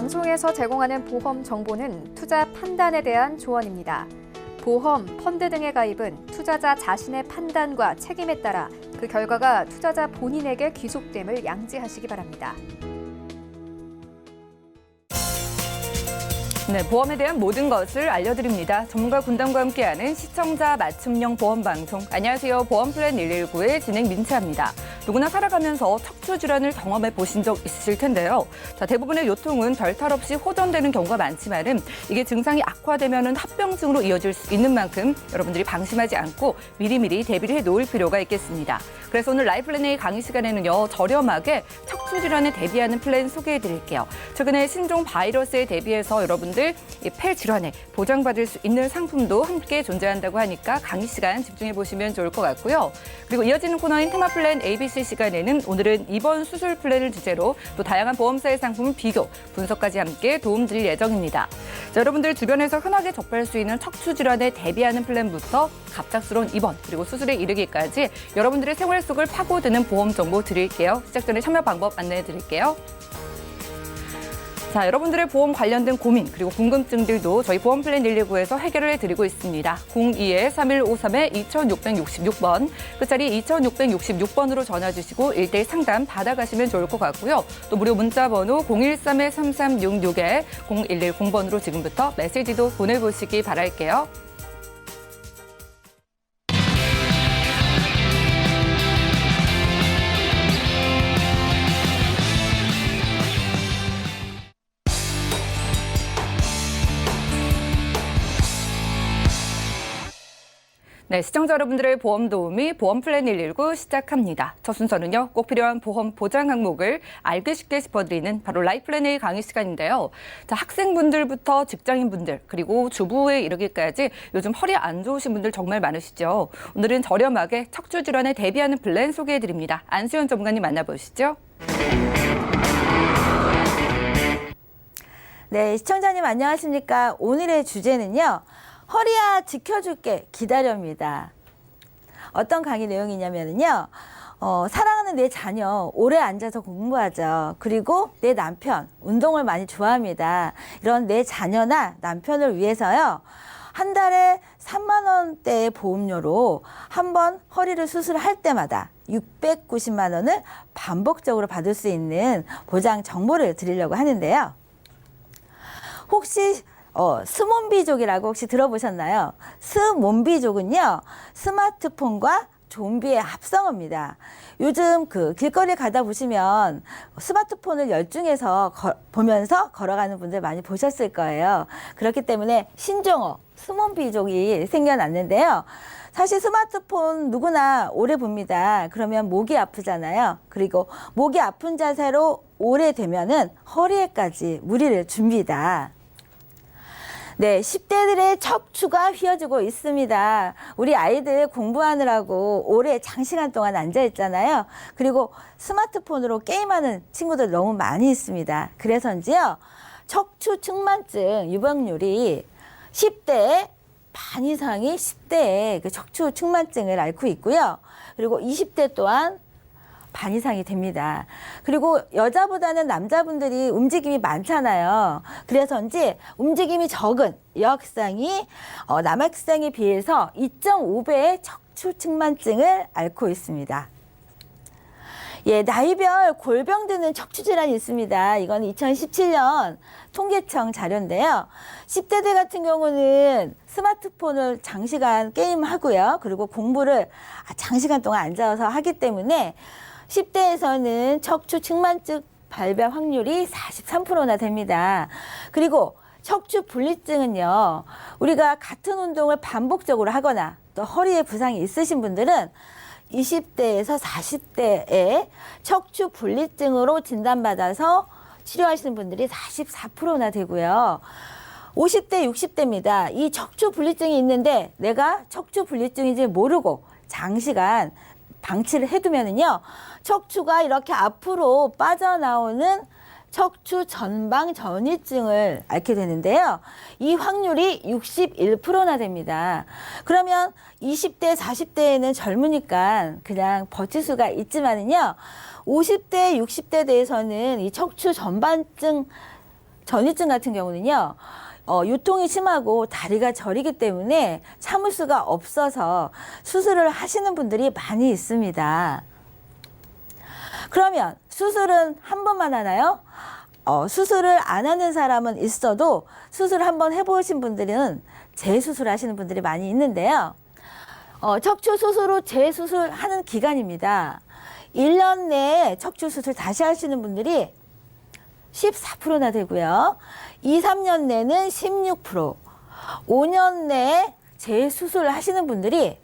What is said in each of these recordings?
방송에서 제공하는 보험 정보는 투자 판단에 대한 조언입니다. 보험, 펀드 등의 가입은 투자자 자신의 판단과 책임에 따라 그 결과가 투자자 본인에게 귀속됨을 양지하시기 바랍니다. 네, 보험에 대한 모든 것을 알려드립니다. 전문가 군단과 함께하는 시청자 맞춤형 보험 방송. 안녕하세요. 보험플랜 119의 진행 민채합니다. 누구나 살아가면서 척추 질환을 경험해 보신 적 있으실 텐데요. 자, 대부분의 요통은 별탈 없이 호전되는 경우가 많지만은 이게 증상이 악화되면은 합병증으로 이어질 수 있는 만큼 여러분들이 방심하지 않고 미리미리 대비를 해 놓을 필요가 있겠습니다. 그래서 오늘 라이플랜 A 강의 시간에는요, 저렴하게 척추 질환에 대비하는 플랜 소개해 드릴게요. 최근에 신종 바이러스에 대비해서 여러분들 이 폐 질환에 보장받을 수 있는 상품도 함께 존재한다고 하니까 강의 시간 집중해 보시면 좋을 것 같고요. 그리고 이어지는 코너인 테마 플랜 ABC 시간에는 오늘은 입원 수술 플랜을 주제로 또 다양한 보험사의 상품 비교, 분석까지 함께 도움 드릴 예정입니다. 자, 여러분들 주변에서 흔하게 접할 수 있는 척추 질환에 대비하는 플랜부터 갑작스러운 입원 그리고 수술에 이르기까지 여러분들의 생활 속을 파고드는 보험 정보 드릴게요. 시작 전에 참여 방법 안내해 드릴게요. 자, 여러분들의 보험 관련된 고민 그리고 궁금증들도 저희 보험플랜 119에서 해결을 해드리고 있습니다. 02-3153-2666번 끝자리 2666번으로 전화 주시고 1대1 상담 받아가시면 좋을 것 같고요. 또 무료 문자 번호 013-3366-0110번으로 지금부터 메시지도 보내보시기 바랄게요. 네, 시청자 여러분들의 보험 도우미 보험플랜 119 시작합니다. 첫 순서는요, 꼭 필요한 보험 보장 항목을 알기 쉽게 짚어드리는 바로 라이플랜 A 강의 시간인데요. 자, 학생분들부터 직장인분들 그리고 주부에 이르기까지 요즘 허리 안 좋으신 분들 정말 많으시죠. 오늘은 저렴하게 척추 질환에 대비하는 플랜 소개해드립니다. 안수연 전문가님 만나보시죠. 네, 시청자님 안녕하십니까. 오늘의 주제는요. 허리야 지켜줄게 기다려입니다. 어떤 강의 내용이냐면요. 사랑하는 내 자녀 오래 앉아서 공부하죠. 그리고 내 남편 운동을 많이 좋아합니다. 이런 내 자녀나 남편을 위해서요. 한 달에 3만 원대의 보험료로 한 번 허리를 수술할 때마다 690만 원을 반복적으로 받을 수 있는 보장 정보를 드리려고 하는데요. 혹시 스몬비족이라고 혹시 들어보셨나요? 스몬비족은요, 스마트폰과 좀비의 합성어입니다. 요즘 그 길거리 가다 보시면 스마트폰을 열중해서 보면서 걸어가는 분들 많이 보셨을 거예요. 그렇기 때문에 신종어, 스몬비족이 생겨났는데요. 사실 스마트폰 누구나 오래 봅니다. 그러면 목이 아프잖아요. 그리고 목이 아픈 자세로 오래 되면은 허리에까지 무리를 줍니다. 네, 10대들의 척추가 휘어지고 있습니다. 우리 아이들 공부하느라고 오래 장시간 동안 앉아있잖아요. 그리고 스마트폰으로 게임하는 친구들 너무 많이 있습니다. 그래서인지요, 척추 측만증 유병률이 10대의 반 이상이 10대의 그 척추 측만증을 앓고 있고요. 그리고 20대 또한 반 이상이 됩니다. 그리고 여자보다는 남자분들이 움직임이 많잖아요. 그래서인지 움직임이 적은 여학생이 남학생에 비해서 2.5배의 척추 측만증을 앓고 있습니다. 예, 나이별 골병 드는 척추 질환이 있습니다. 이건 2017년 통계청 자료인데요. 10대들 같은 경우는 스마트폰을 장시간 게임하고요. 그리고 공부를 장시간 동안 앉아서 하기 때문에 10대에서는 척추 측만증 발병 확률이 43%나 됩니다. 그리고 척추 분리증은요, 우리가 같은 운동을 반복적으로 하거나 또 허리에 부상이 있으신 분들은 20대에서 40대에 척추 분리증으로 진단받아서 치료하시는 분들이 44%나 되고요. 50대, 60대입니다. 이 척추 분리증이 있는데 내가 척추 분리증인지 모르고 장시간 방치를 해두면은요, 척추가 이렇게 앞으로 빠져나오는 척추 전방 전이증을 앓게 되는데요. 이 확률이 61%나 됩니다. 그러면 20대, 40대에는 젊으니까 그냥 버틸 수가 있지만은요, 50대, 60대 대해서는 이 척추 전반증 전이증 같은 경우는요. 요통이 심하고 다리가 저리기 때문에 참을 수가 없어서 수술을 하시는 분들이 많이 있습니다. 그러면 수술은 한 번만 하나요? 수술을 안 하는 사람은 있어도 수술 한번 해보신 분들은 재수술 하시는 분들이 많이 있는데요. 척추 수술 후 재수술하는 기간입니다. 1년 내에 척추 수술 다시 하시는 분들이 14%나 되고요. 2, 3년 내는 16%, 5년 내에 재수술을 하시는 분들이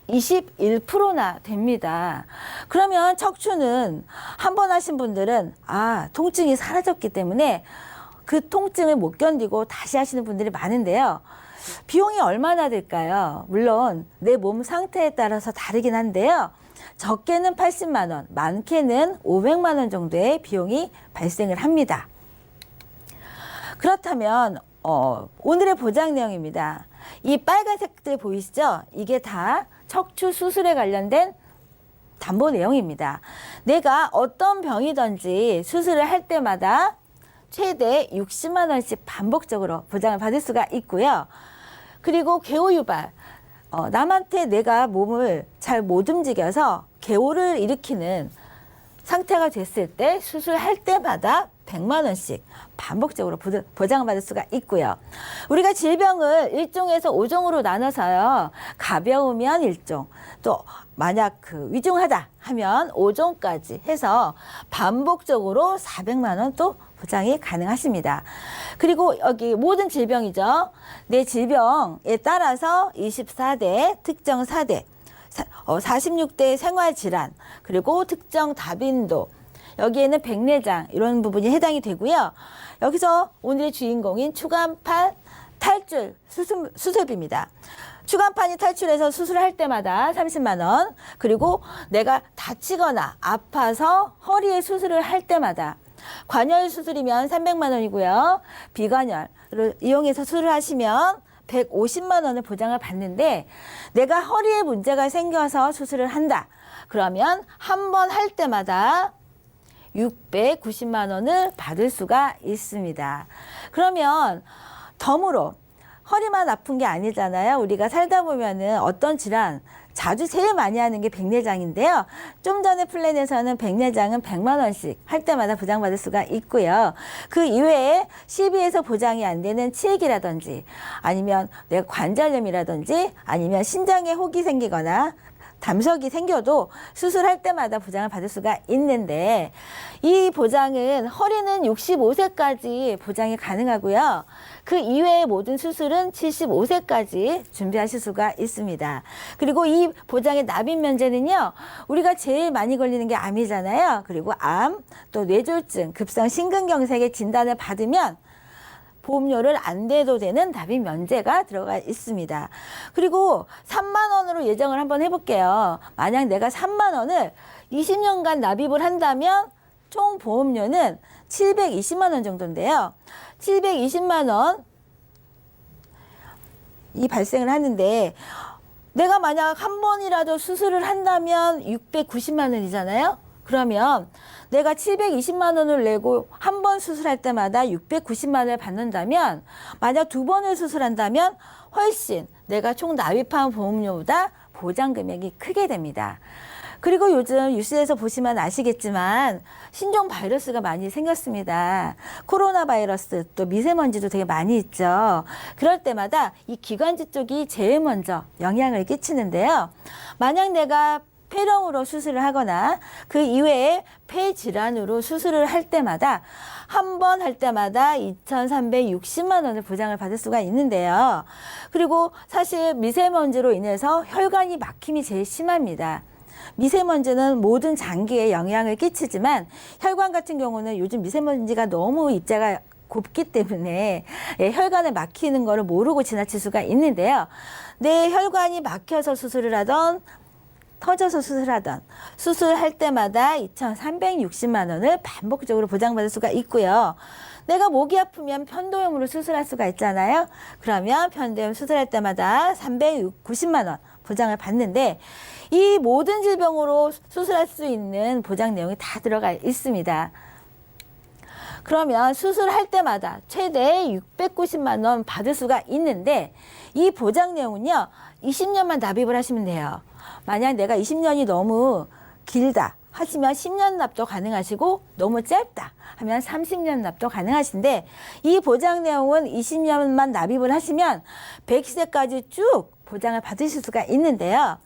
21%나 됩니다. 그러면 척추는 한 번 하신 분들은 통증이 사라졌기 때문에 그 통증을 못 견디고 다시 하시는 분들이 많은데요. 비용이 얼마나 들까요? 물론 내 몸 상태에 따라서 다르긴 한데요. 적게는 80만 원, 많게는 500만 원 정도의 비용이 발생을 합니다. 그렇다면 오늘의 보장 내용입니다. 이 빨간색들 보이시죠? 이게 다 척추 수술에 관련된 담보 내용입니다. 내가 어떤 병이든지 수술을 할 때마다 최대 60만 원씩 반복적으로 보장을 받을 수가 있고요. 그리고 개호 유발, 남한테 내가 몸을 잘 못 움직여서 개호를 일으키는 상태가 됐을 때 수술할 때마다 100만 원씩 반복적으로 보장받을 수가 있고요. 우리가 질병을 1종에서 5종으로 나눠서요. 가벼우면 1종, 또 만약 위중하다 하면 5종까지 해서 반복적으로 400만 원 또 보장이 가능하십니다. 그리고 여기 모든 질병이죠. 내 질병에 따라서 24대, 특정 4대, 46대 생활질환, 그리고 특정 다빈도, 여기에는 백내장 이런 부분이 해당이 되고요. 여기서 오늘의 주인공인 추간판 탈출 수술비입니다. 추간판이 탈출해서 수술할 때마다 30만 원, 그리고 내가 다치거나 아파서 허리에 수술을 할 때마다 관열 수술이면 300만 원이고요. 비관열을 이용해서 수술을 하시면 150만 원을 보장을 받는데, 내가 허리에 문제가 생겨서 수술을 한다. 그러면 한 번 할 때마다 690만 원을 받을 수가 있습니다. 그러면 덤으로 허리만 아픈 게 아니잖아요. 우리가 살다 보면은 어떤 질환, 자주 제일 많이 하는 게 백내장인데요. 좀 전에 플랜에서는 백내장은 100만 원씩 할 때마다 보장받을 수가 있고요. 그 이외에 CB에서 보장이 안 되는 치액이라든지, 아니면 내가 관절염이라든지, 아니면 신장에 혹이 생기거나 담석이 생겨도 수술할 때마다 보장을 받을 수가 있는데, 이 보장은 허리는 65세까지 보장이 가능하고요. 그 이외의 모든 수술은 75세까지 준비하실 수가 있습니다. 그리고 이 보장의 납입 면제는요, 우리가 제일 많이 걸리는 게 암이잖아요. 그리고 암, 또 뇌졸중, 급성 심근경색의 진단을 받으면 보험료를 안 내도 되는 납입 면제가 들어가 있습니다. 그리고 3만 원으로 예정을 한번 해볼게요. 만약 내가 3만 원을 20년간 납입을 한다면 총 보험료는 720만 원 정도인데요. 720만 원이 발생을 하는데, 내가 만약 한 번이라도 수술을 한다면 690만 원이잖아요. 그러면 내가 720만 원을 내고 한 번 수술할 때마다 690만 원을 받는다면, 만약 두 번을 수술한다면 훨씬 내가 총 납입한 보험료보다 보장 금액이 크게 됩니다. 그리고 요즘 뉴스에서 보시면 아시겠지만 신종 바이러스가 많이 생겼습니다. 코로나 바이러스, 또 미세먼지도 되게 많이 있죠. 그럴 때마다 이 기관지 쪽이 제일 먼저 영향을 끼치는데요. 만약 내가 폐렴으로 수술을 하거나 그 이외에 폐 질환으로 수술을 할 때마다 한 번 할 때마다 2,360만 원을 보장을 받을 수가 있는데요. 그리고 사실 미세먼지로 인해서 혈관이 막힘이 제일 심합니다. 미세먼지는 모든 장기에 영향을 끼치지만 혈관 같은 경우는 요즘 미세먼지가 너무 입자가 곱기 때문에 혈관에 막히는 거를 모르고 지나칠 수가 있는데요. 내 혈관이 막혀서 수술을 하던, 터져서 수술하던, 수술할 때마다 2,360만 원을 반복적으로 보장받을 수가 있고요. 내가 목이 아프면 편도염으로 수술할 수가 있잖아요. 그러면 편도염 수술할 때마다 390만 원 보장을 받는데, 이 모든 질병으로 수술할 수 있는 보장 내용이 다 들어가 있습니다. 그러면 수술할 때마다 최대 690만 원 받을 수가 있는데 이 보장 내용은요. 20년만 납입을 하시면 돼요. 만약 내가 20년이 너무 길다 하시면 10년 납도 가능하시고 너무 짧다 하면 30년 납도 가능하신데 이 보장 내용은 20년만 납입을 하시면 100세까지 쭉 보장을 받으실 수가 있는데요.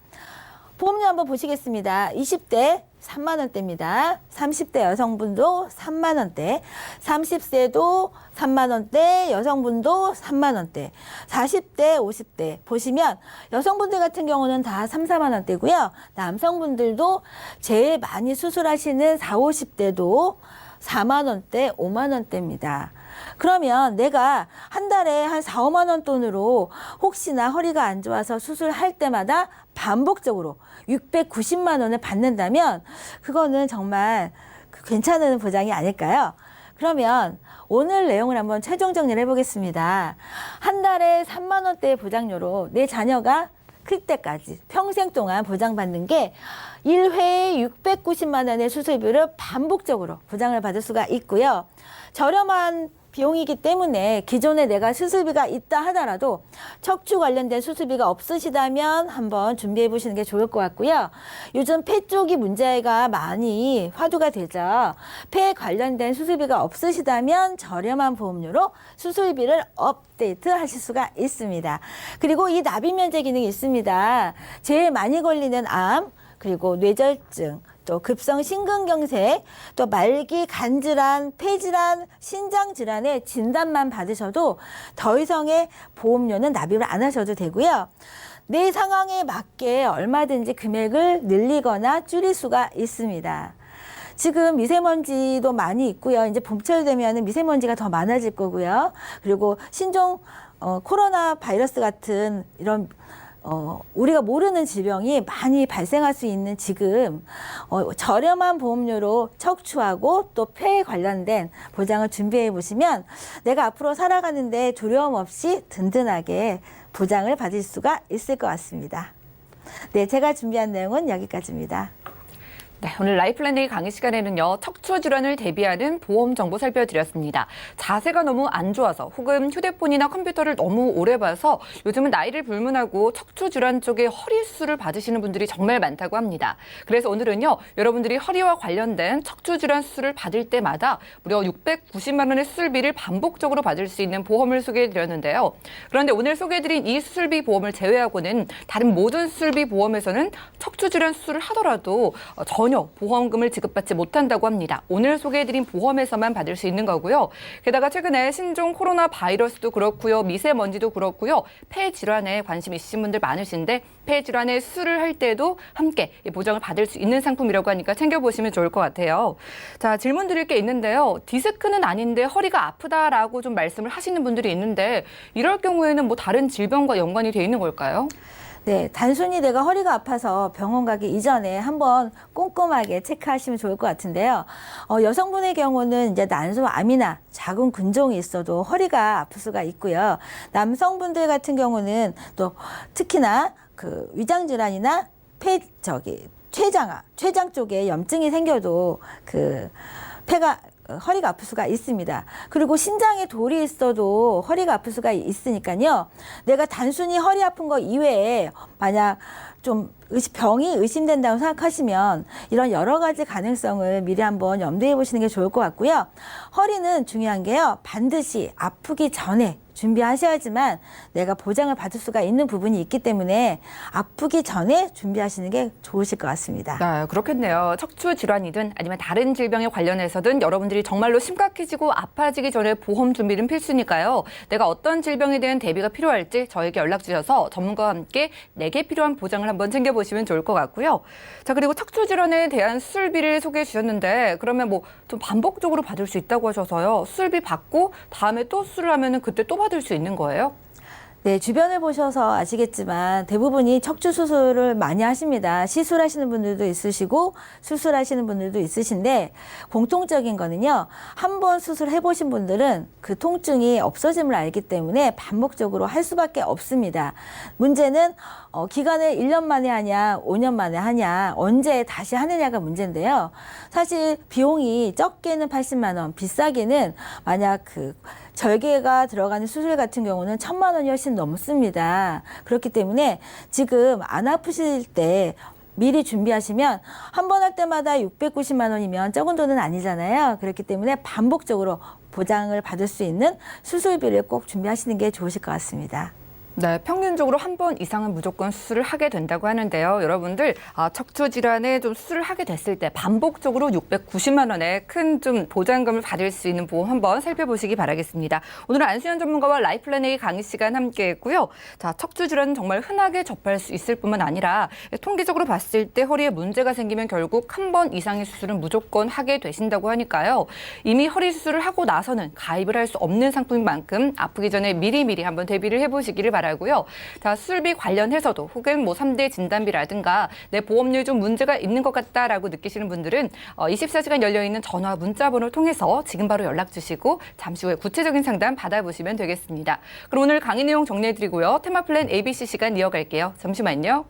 보험료 한번 보시겠습니다. 20대 3만 원대입니다. 30대 여성분도 3만 원대, 30세도 3만 원대, 여성분도 3만 원대, 40대, 50대 보시면 여성분들 같은 경우는 다 3, 4만 원대고요. 남성분들도 제일 많이 수술하시는 4, 50대도 4만 원대, 5만 원대입니다. 그러면 내가 한 달에 한 4, 5만 원 돈으로 혹시나 허리가 안 좋아서 수술할 때마다 반복적으로 690만 원을 받는다면 그거는 정말 괜찮은 보장이 아닐까요? 그러면 오늘 내용을 한번 최종 정리를 해보겠습니다. 한 달에 3만 원대의 보장료로 내 자녀가 클 때까지 평생 동안 보장받는 게 1회에 690만 원의 수술비를 반복적으로 보장을 받을 수가 있고요. 저렴한 비용이기 때문에 기존에 내가 수술비가 있다 하더라도 척추 관련된 수술비가 없으시다면 한번 준비해 보시는 게 좋을 것 같고요. 요즘 폐 쪽이 문제가 많이 화두가 되죠. 폐 관련된 수술비가 없으시다면 저렴한 보험료로 수술비를 업데이트 하실 수가 있습니다. 그리고 이 납입 면제 기능이 있습니다. 제일 많이 걸리는 암, 그리고 뇌절증, 또 급성 심근경색, 또 말기 간질환, 폐질환, 신장질환의 진단만 받으셔도 더 이상의 보험료는 납입을 안 하셔도 되고요. 내 상황에 맞게 얼마든지 금액을 늘리거나 줄일 수가 있습니다. 지금 미세먼지도 많이 있고요. 이제 봄철 되면 미세먼지가 더 많아질 거고요. 그리고 신종 코로나 바이러스 같은 이런 우리가 모르는 질병이 많이 발생할 수 있는 지금 저렴한 보험료로 척추하고 또 폐에 관련된 보장을 준비해 보시면 내가 앞으로 살아가는데 두려움 없이 든든하게 보장을 받을 수가 있을 것 같습니다. 네, 제가 준비한 내용은 여기까지입니다. 네, 오늘 라이플랜데이 강의 시간에는요, 척추 질환을 대비하는 보험 정보 살펴드렸습니다. 자세가 너무 안 좋아서 혹은 휴대폰이나 컴퓨터를 너무 오래 봐서 요즘은 나이를 불문하고 척추 질환 쪽에 허리 수술을 받으시는 분들이 정말 많다고 합니다. 그래서 오늘은요, 여러분들이 허리와 관련된 척추 질환 수술을 받을 때마다 무려 690만 원의 수술비를 반복적으로 받을 수 있는 보험을 소개해드렸는데요. 그런데 오늘 소개해드린 이 수술비 보험을 제외하고는 다른 모든 수술비 보험에서는 척추 질환 수술을 하더라도 전혀 보험금을 지급받지 못한다고 합니다. 오늘 소개해드린 보험에서만 받을 수 있는 거고요. 게다가 최근에 신종 코로나 바이러스도 그렇고요. 미세먼지도 그렇고요. 폐 질환에 관심 있으신 분들 많으신데 폐 질환의 수술을 할 때도 함께 보장을 받을 수 있는 상품이라고 하니까 챙겨보시면 좋을 것 같아요. 자, 질문 드릴 게 있는데요. 디스크는 아닌데 허리가 아프다라고 좀 말씀을 하시는 분들이 있는데 이럴 경우에는 뭐 다른 질병과 연관이 돼 있는 걸까요? 네, 단순히 내가 허리가 아파서 병원 가기 이전에 한번 꼼꼼하게 체크하시면 좋을 것 같은데요. 여성분의 경우는 이제 난소암이나 작은 근종이 있어도 허리가 아플 수가 있고요. 남성분들 같은 경우는 또 특히나 그 위장 질환이나 췌장 쪽에 염증이 생겨도 허리가 아플 수가 있습니다. 그리고 신장에 돌이 있어도 허리가 아플 수가 있으니까요. 내가 단순히 허리 아픈 거 이외에 만약 좀 병이 의심된다고 생각하시면 이런 여러 가지 가능성을 미리 한번 염두에 보시는 게 좋을 것 같고요. 허리는 중요한 게요. 반드시 아프기 전에 준비하셔야지만 내가 보장을 받을 수가 있는 부분이 있기 때문에 아프기 전에 준비하시는 게 좋으실 것 같습니다. 네, 그렇겠네요. 척추 질환이든 아니면 다른 질병에 관련해서든 여러분들이 정말로 심각해지고 아파지기 전에 보험 준비는 필수니까요. 내가 어떤 질병에 대한 대비가 필요할지 저에게 연락 주셔서 전문가와 함께 내게 필요한 보장을 한번 챙겨보시면 좋을 것 같고요. 자, 그리고 척추 질환에 대한 수술비를 소개해 주셨는데 그러면 뭐 좀 반복적으로 받을 수 있다고 하셔서요. 수술비 받고 다음에 또 수술을 하면은 그때 또 받을 수 있는 거예요? 네, 주변을 보셔서 아시겠지만 대부분이 척추 수술을 많이 하십니다. 시술하시는 분들도 있으시고 수술하시는 분들도 있으신데 공통적인 거는요. 한 번 수술해 보신 분들은 그 통증이 없어짐을 알기 때문에 반복적으로 할 수밖에 없습니다. 문제는 기간을 1년 만에 하냐, 5년 만에 하냐, 언제 다시 하느냐가 문제인데요. 사실 비용이 적게는 80만 원, 비싸게는 만약 그 절개가 들어가는 수술 같은 경우는 1,000만 원이 훨씬 넘습니다. 그렇기 때문에 지금 안 아프실 때 미리 준비하시면 한 번 할 때마다 690만 원이면 적은 돈은 아니잖아요. 그렇기 때문에 반복적으로 보장을 받을 수 있는 수술비를 꼭 준비하시는 게 좋으실 것 같습니다. 네, 평균적으로 한 번 이상은 무조건 수술을 하게 된다고 하는데요. 여러분들 척추 질환에 좀 수술을 하게 됐을 때 반복적으로 690만 원의 큰 좀 보장금을 받을 수 있는 보험 한번 살펴보시기 바라겠습니다. 오늘은 안수현 전문가와 라이플랜 A 강의 시간 함께했고요. 자, 척추 질환은 정말 흔하게 접할 수 있을 뿐만 아니라 통계적으로 봤을 때 허리에 문제가 생기면 결국 한 번 이상의 수술은 무조건 하게 되신다고 하니까요. 이미 허리 수술을 하고 나서는 가입을 할 수 없는 상품인 만큼 아프기 전에 미리미리 한번 대비를 해보시기를 바라고요. 자, 수술비 관련해서도 혹은 뭐 3대 진단비라든가 내 보험료에 좀 문제가 있는 것 같다라고 느끼시는 분들은 24시간 열려있는 전화 문자 번호를 통해서 지금 바로 연락 주시고 잠시 후에 구체적인 상담 받아보시면 되겠습니다. 그럼 오늘 강의 내용 정리해드리고요. 테마 플랜 ABC 시간 이어갈게요. 잠시만요.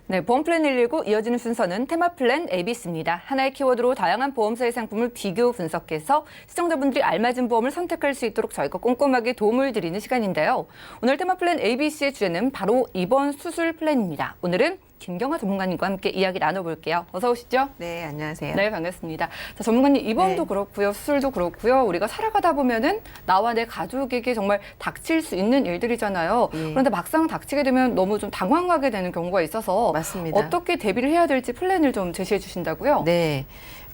네, 보험 플랜 119 이어지는 순서는 테마 플랜 ABC입니다. 하나의 키워드로 다양한 보험사의 상품을 비교 분석해서 시청자분들이 알맞은 보험을 선택할 수 있도록 저희가 꼼꼼하게 도움을 드리는 시간인데요. 오늘 테마 플랜 ABC의 주제는 바로 입원 수술 플랜입니다. 오늘은 김경화 전문가님과 함께 이야기 나눠볼게요. 어서 오시죠. 네, 안녕하세요. 네, 반갑습니다. 자, 전문가님, 입원도 네. 그렇고요, 수술도 그렇고요. 우리가 살아가다 보면은 나와 내 가족에게 정말 닥칠 수 있는 일들이잖아요. 예. 그런데 막상 닥치게 되면 너무 좀 당황하게 되는 경우가 있어서 맞습니다. 어떻게 대비를 해야 될지 플랜을 좀 제시해 주신다고요? 네.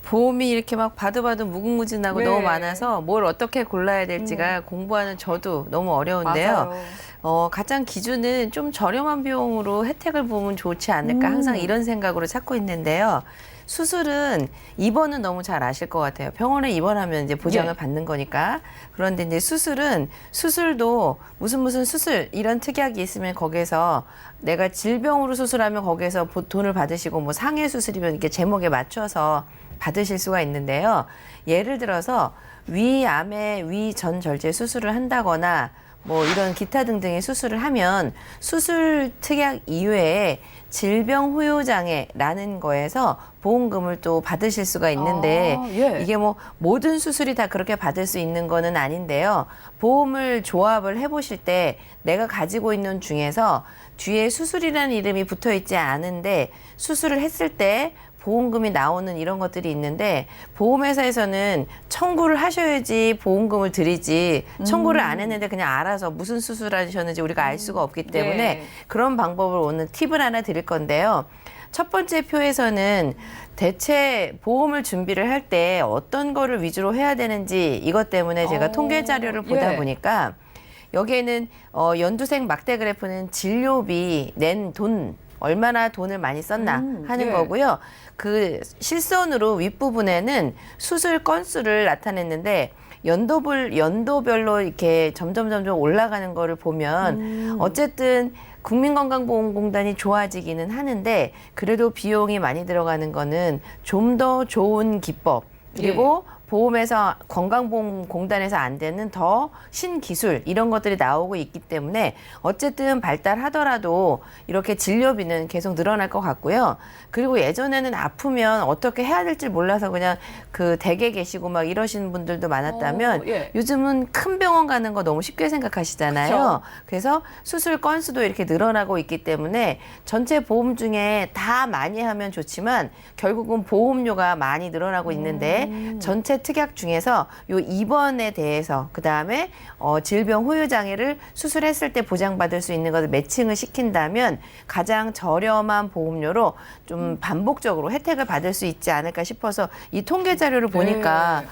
보험이 이렇게 막 봐도 무궁무진하고 네. 너무 많아서 뭘 어떻게 골라야 될지가 공부하는 저도 너무 어려운데요. 맞아요. 가장 기준은 좀 저렴한 비용으로 혜택을 보면 좋지 않을까 항상 이런 생각으로 찾고 있는데요. 수술은 입원은 너무 잘 아실 것 같아요. 병원에 입원하면 이제 보장을 예. 받는 거니까. 그런데 이제 수술도 무슨 수술 이런 특약이 있으면 거기에서 내가 질병으로 수술하면 거기에서 돈을 받으시고 뭐 상해 수술이면 이렇게 제목에 맞춰서 받으실 수가 있는데요. 예를 들어서 위암의 위전절제 수술을 한다거나 뭐 이런 기타 등등의 수술을 하면 수술 특약 이외에 질병 후유 장애라는 거에서 보험금을 또 받으실 수가 있는데 예. 이게 뭐 모든 수술이 다 그렇게 받을 수 있는 거는 아닌데요. 보험을 조합을 해보실 때 내가 가지고 있는 중에서 뒤에 수술이라는 이름이 붙어 있지 않은데 수술을 했을 때 보험금이 나오는 이런 것들이 있는데 보험회사에서는 청구를 하셔야지 보험금을 드리지 청구를 안 했는데 그냥 알아서 무슨 수술하셨는지 우리가 알 수가 없기 때문에 네. 그런 방법을 오늘 팁을 하나 드릴 건데요. 첫 번째 표에서는 대체 보험을 준비를 할 때 어떤 거를 위주로 해야 되는지 이것 때문에 제가 통계 자료를 보다 예. 보니까 여기에는 연두색 막대 그래프는 진료비 낸 돈 얼마나 돈을 많이 썼나 하는 예. 거고요. 그 실선으로 윗부분에는 수술 건수를 나타냈는데 연도별로 이렇게 점점 올라가는 거를 보면 어쨌든 국민건강보험공단이 좋아지기는 하는데 그래도 비용이 많이 들어가는 거는 좀 더 좋은 기법 그리고 보험에서 건강보험공단에서 안 되는 더 신기술 이런 것들이 나오고 있기 때문에 어쨌든 발달하더라도 이렇게 진료비는 계속 늘어날 것 같고요. 그리고 예전에는 아프면 어떻게 해야 될지 몰라서 그냥 그 댁에 계시고 막 이러시는 분들도 많았다면 예. 요즘은 큰 병원 가는 거 너무 쉽게 생각하시잖아요. 그쵸. 그래서 수술 건수도 이렇게 늘어나고 있기 때문에 전체 보험 중에 다 많이 하면 좋지만 결국은 보험료가 많이 늘어나고 있는데 전체 특약 중에서 요 입원에 대해서 그다음에 질병 후유 장애를 수술했을 때 보장받을 수 있는 것을 매칭을 시킨다면 가장 저렴한 보험료로 좀 반복적으로 혜택을 받을 수 있지 않을까 싶어서 이 통계 자료를 보니까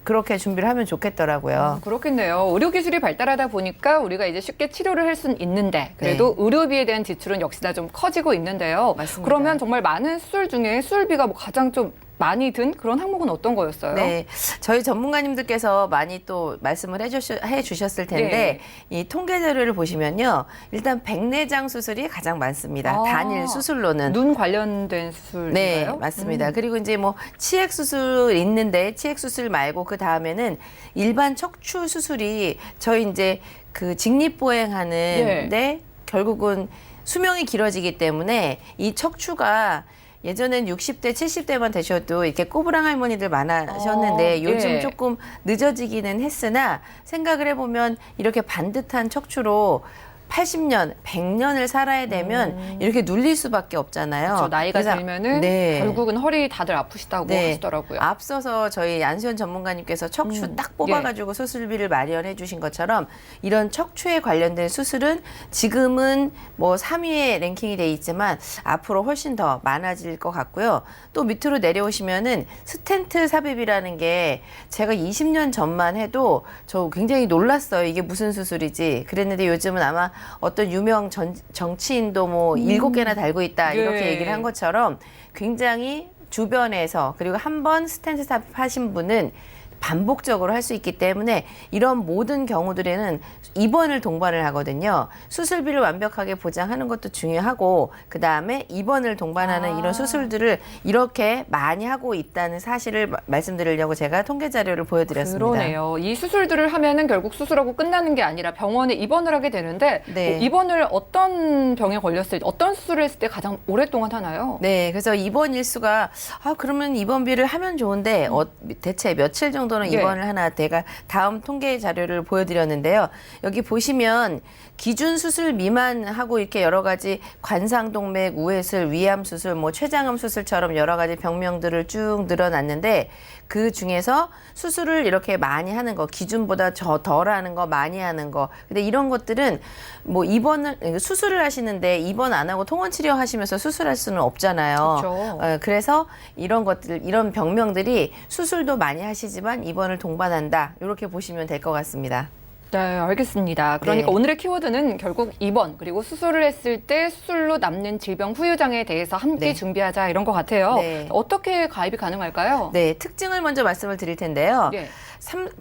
그렇게 준비를 하면 좋겠더라고요. 그렇겠네요. 의료 기술이 발달하다 보니까 우리가 이제 쉽게 치료를 할 수는 있는데 그래도 의료비에 대한 지출은 역시나 좀 커지고 있는데요. 맞습니다. 그러면 정말 많은 수술 중에 수술비가 뭐 가장 좀 많이 든 그런 항목은 어떤 거였어요? 네, 저희 전문가님들께서 많이 또 말씀을 해주셨을 텐데 이 통계 자료를 보시면요, 일단 백내장 수술이 가장 많습니다. 단일 수술로는. 눈 관련된 수술인가요? 네, 맞습니다. 그리고 이제 뭐 치액 수술 있는데 치액 수술 말고 그 다음에는 일반 척추 수술이 저희 이제 그 직립보행하는데 결국은 수명이 길어지기 때문에 이 척추가 예전엔 60대, 70대만 되셔도 이렇게 꼬부랑 할머니들 많으셨는데 요즘 조금 늦어지기는 했으나 생각을 해보면 이렇게 반듯한 척추로 80년, 100년을 살아야 되면 이렇게 눌릴 수밖에 없잖아요. 그렇죠. 나이가 그래서 들면은 결국은 허리 다들 아프시다고 하시더라고요. 앞서서 저희 안수현 전문가님께서 척추 딱 뽑아가지고 수술비를 마련해 주신 것처럼 이런 척추에 관련된 수술은 지금은 뭐 3위에 랭킹이 돼 있지만 앞으로 훨씬 더 많아질 것 같고요. 또 밑으로 내려오시면은 스텐트 삽입이라는 게 제가 20년 전만 해도 저 굉장히 놀랐어요. 이게 무슨 수술이지. 그랬는데 요즘은 아마 어떤 유명 정치인도 뭐 7개나 달고 있다 이렇게 얘기를 한 것처럼 굉장히 주변에서 그리고 한 번 스텐트 삽입하신 분은 반복적으로 할 수 있기 때문에 이런 모든 경우들에는 입원을 동반을 하거든요. 수술비를 완벽하게 보장하는 것도 중요하고 그다음에 입원을 동반하는 이런 수술들을 이렇게 많이 하고 있다는 사실을 말씀드리려고 제가 통계 자료를 보여드렸습니다. 그러네요. 이 수술들을 하면은 결국 수술하고 끝나는 게 아니라 병원에 입원을 하게 되는데 입원을 어떤 병에 걸렸을 때 어떤 수술을 했을 때 가장 오랫동안 하나요? 네, 그래서 입원 일수가 그러면 입원비를 하면 좋은데 대체 며칠 정도는 입원을 하나 제가 다음 통계 자료를 보여드렸는데요. 여기 보시면 기준 수술 미만하고 이렇게 여러 가지 관상동맥, 우회술, 위암 수술, 뭐 췌장암 수술처럼 여러 가지 병명들을 쭉 늘어났는데 그 중에서 수술을 이렇게 많이 하는 거, 기준보다 덜 하는 거, 많이 하는 거. 근데 이런 것들은 뭐 수술을 하시는데 입원 안 하고 통원 치료하시면서 수술할 수는 없잖아요. 그렇죠. 그래서 이런 것들, 이런 병명들이 수술도 많이 하시지만 입원을 동반한다. 이렇게 보시면 될 것 같습니다. 네, 알겠습니다. 그러니까 오늘의 키워드는 결국 입원 그리고 수술을 했을 때 수술로 남는 질병 후유 장애에 대해서 함께 준비하자 이런 것 같아요. 어떻게 가입이 가능할까요? 네, 특징을 먼저 말씀을 드릴 텐데요.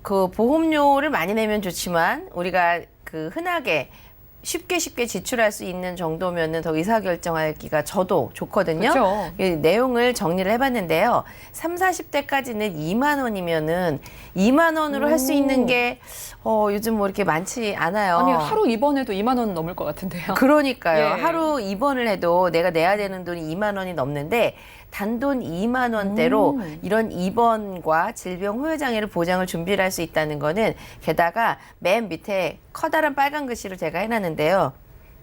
그 보험료를 많이 내면 좋지만 우리가 그 흔하게 쉽게 지출할 수 있는 정도면은 더 의사결정하기가 저도 좋거든요. 그렇죠. 내용을 정리를 해봤는데요. 30, 40대까지는 2만 원이면은 2만 원으로 할 수 있는 게 요즘 뭐 이렇게 많지 않아요. 아니 하루 입원해도 2만 원 넘을 것 같은데요. 그러니까요. 하루 입원을 해도 내가 내야 되는 돈이 2만 원이 넘는데 단돈 2만 원대로 이런 입원과 질병 후유 장애를 보장을 준비를 할 수 있다는 거는 게다가 맨 밑에 커다란 빨간 글씨로 제가 해놨는데요.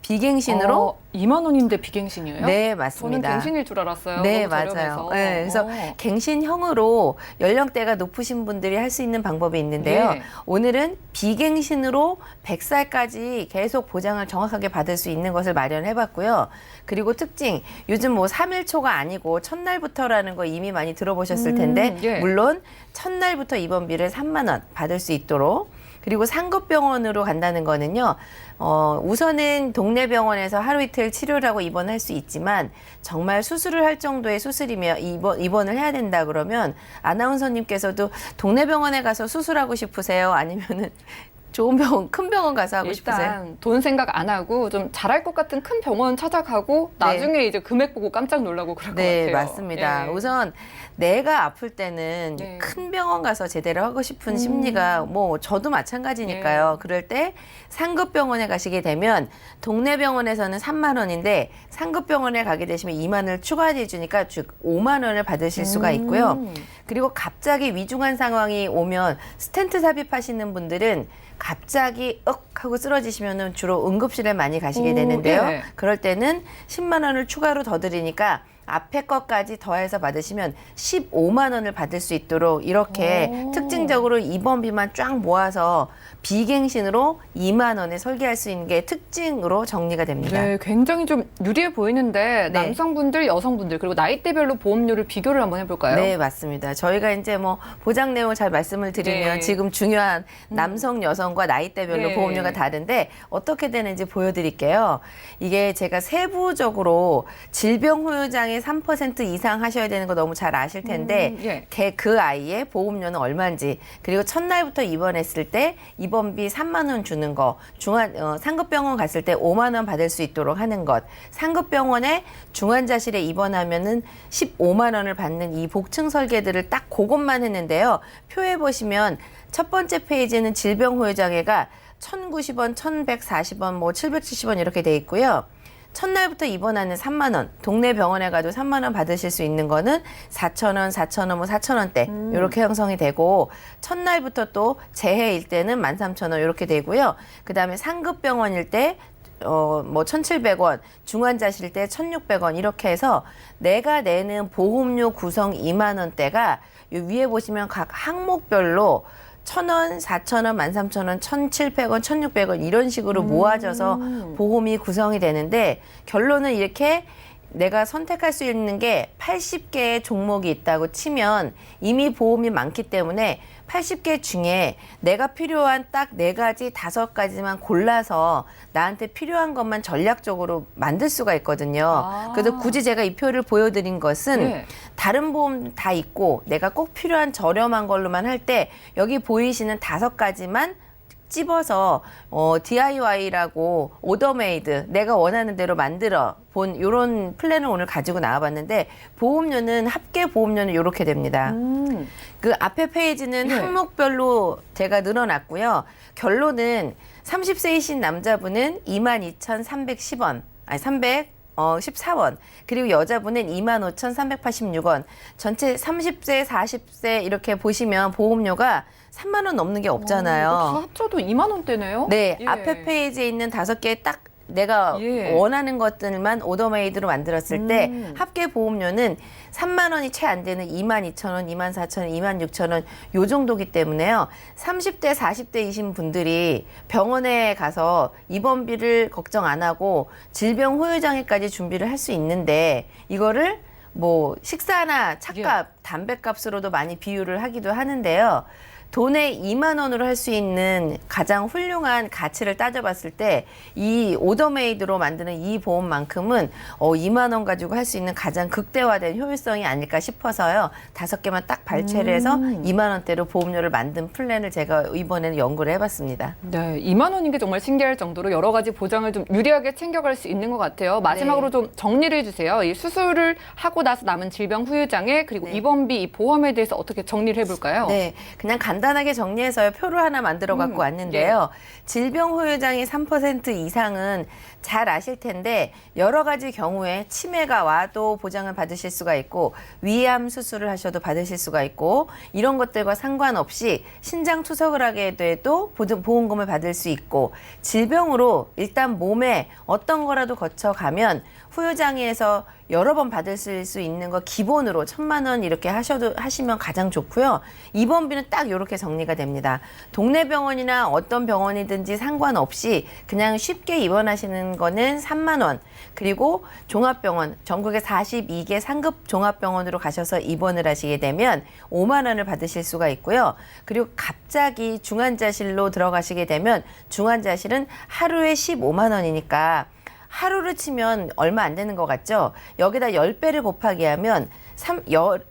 비갱신으로 2만 원인데 비갱신이에요? 네, 맞습니다. 저는 갱신일 줄 알았어요. 네, 너무 맞아요. 저렴해서. 네, 그래서 갱신형으로 연령대가 높으신 분들이 할 수 있는 방법이 있는데요. 네. 오늘은 비갱신으로 100살까지 계속 보장을 정확하게 받을 수 있는 것을 마련해봤고요. 그리고 특징, 요즘 뭐 3일초가 아니고 첫날부터라는 거 이미 많이 들어보셨을 텐데 예. 물론 첫날부터 입원비를 3만 원 받을 수 있도록, 그리고 상급병원으로 간다는 거는요. 우선은 동네 병원에서 하루 이틀 치료를 하고 입원할 수 있지만 정말 수술을 할 정도의 수술이면 입원을 해야 된다 그러면 아나운서님께서도 동네 병원에 가서 수술하고 싶으세요? 아니면은 좋은 병원, 큰 병원 가서 하고 싶으세요? 일단 돈 생각 안 하고 좀 잘할 것 같은 큰 병원 찾아가고 나중에 이제 금액 보고 깜짝 놀라고 그럴 것 네, 같아요. 맞습니다. 예. 우선 내가 아플 때는 네. 큰 병원 가서 제대로 하고 싶은 심리가 뭐 저도 마찬가지니까요. 그럴 때 상급 병원에 가시게 되면 동네 병원에서는 3만 원인데 상급 병원에 가게 되시면 2만 원을 추가해 주니까 즉 5만 원을 받으실 수가 있고요. 그리고 갑자기 위중한 상황이 오면 스텐트 삽입하시는 분들은 갑자기 하고 쓰러지시면은 주로 응급실에 많이 가시게 되는데요. 예. 그럴 때는 10만 원을 추가로 더 드리니까 앞에 것까지 더해서 받으시면 15만 원을 받을 수 있도록 이렇게 특징적으로 입원비만 쫙 모아서 비갱신으로 2만 원에 설계할 수 있는 게 특징으로 정리가 됩니다. 네, 굉장히 좀 유리해 보이는데 네. 남성분들, 여성분들 그리고 나이대별로 보험료를 비교를 한번 해볼까요? 네, 맞습니다. 저희가 이제 뭐 보장 내용을 잘 말씀을 드리면 네. 지금 중요한 남성, 여성과 나이대별로 네. 보험료가 다른데 어떻게 되는지 보여드릴게요. 이게 제가 세부적으로 질병 후유장에 3% 이상 하셔야 되는 거 너무 잘 아실 텐데 예. 그 아이의 보험료는 얼마인지, 그리고 첫날부터 입원했을 때 입원비 3만 원 주는 거, 상급병원 갔을 때 5만 원 받을 수 있도록 하는 것, 상급병원에 중환자실에 입원하면은 15만 원을 받는 이 복층 설계들을 딱 그것만 했는데요. 표에 보시면 첫 번째 페이지는 질병 후유장애가 1,090원, 1,140원, 뭐 770원 이렇게 돼 있고요. 첫날부터 입원하는 3만 원, 동네 병원에 가도 3만 원 받으실 수 있는 거는 4,000원, 4,000원, 뭐 4,000원대 이렇게 형성이 되고, 첫날부터 또 재해일 때는 13,000원 이렇게 되고요. 그다음에 상급병원일 때 뭐 1,700원, 중환자실 때 1,600원 이렇게 해서 내가 내는 보험료 구성 2만 원대가 요 위에 보시면 각 항목별로 1,000원, 4,000원, 13,000원, 1,700원, 1,600원 이런 식으로 모아져서 보험이 구성이 되는데, 결론은 이렇게 내가 선택할 수 있는 게 80개의 종목이 있다고 치면 이미 보험이 많기 때문에 80개 중에 내가 필요한 딱 4가지, 5가지만 골라서 나한테 필요한 것만 전략적으로 만들 수가 있거든요. 그래서 굳이 제가 이 표를 보여드린 것은 네. 다른 보험 다 있고 내가 꼭 필요한 저렴한 걸로만 할 때 여기 보이시는 5가지만 찝어서 DIY라고 오더메이드, 내가 원하는 대로 만들어 본 이런 플랜을 오늘 가지고 나와봤는데, 보험료는 합계 보험료는 이렇게 됩니다. 그 앞에 페이지는 네. 항목별로 제가 늘어났고요. 결론은 30세이신 남자분은 22,310원, 아니 314원, 그리고 여자분은 25,386원, 전체 30세, 40세 이렇게 보시면 보험료가 3만 원 넘는 게 없잖아요. 다 합쳐도 2만 원대네요. 네, 예. 앞에 페이지에 있는 5개 딱 내가 예. 원하는 것들만 오더메이드로 만들었을 때 합계 보험료는 3만 원이 채 안 되는 22,000원, 24,000원, 26,000원 요 정도기 때문에요. 30대, 40대이신 분들이 병원에 가서 입원비를 걱정 안 하고 질병 후유장애까지 준비를 할 수 있는데, 이거를 뭐 식사나 차값, 담배값으로도 많이 비유를 하기도 하는데요. 돈에 2만 원으로 할 수 있는 가장 훌륭한 가치를 따져봤을 때 이 오더메이드로 만드는 이 보험만큼은 2만 원 가지고 할 수 있는 가장 극대화된 효율성이 아닐까 싶어서요. 5개만 딱 발췌를 해서 2만 원대로 보험료를 만든 플랜을 제가 이번에는 연구를 해봤습니다. 네, 2만 원인 게 정말 신기할 정도로 여러 가지 보장을 좀 유리하게 챙겨갈 수 있는 것 같아요. 마지막으로 좀 정리를 해주세요. 이 수술을 하고 나서 남은 질병 후유장애 그리고 입원비, 이 보험에 대해서 어떻게 정리를 해볼까요? 네, 그냥 간단히 간단하게 정리해서 표를 하나 만들어 갖고 왔는데요. 질병 후유장이 3% 이상은 잘 아실 텐데 여러 가지 경우에 치매가 와도 보장을 받으실 수가 있고 위암 수술을 하셔도 받으실 수가 있고 이런 것들과 상관없이 신장 투석을 하게 돼도 보험금을 받을 수 있고 질병으로 일단 몸에 어떤 거라도 거쳐가면 후유장애에서 여러 번 받을 수 있는 거 기본으로 1,000만 원 이렇게 하시면 가장 좋고요. 입원비는 딱 이렇게 정리가 됩니다. 동네 병원이나 어떤 병원이든지 상관없이 그냥 쉽게 입원하시는 거는 3만 원. 그리고 종합병원, 전국에 42개 상급 종합병원으로 가셔서 입원을 하시게 되면 5만 원을 받으실 수가 있고요. 그리고 갑자기 중환자실로 들어가시게 되면 중환자실은 하루에 15만 원이니까 하루를 치면 얼마 안 되는 것 같죠? 여기다 10배를 곱하기 하면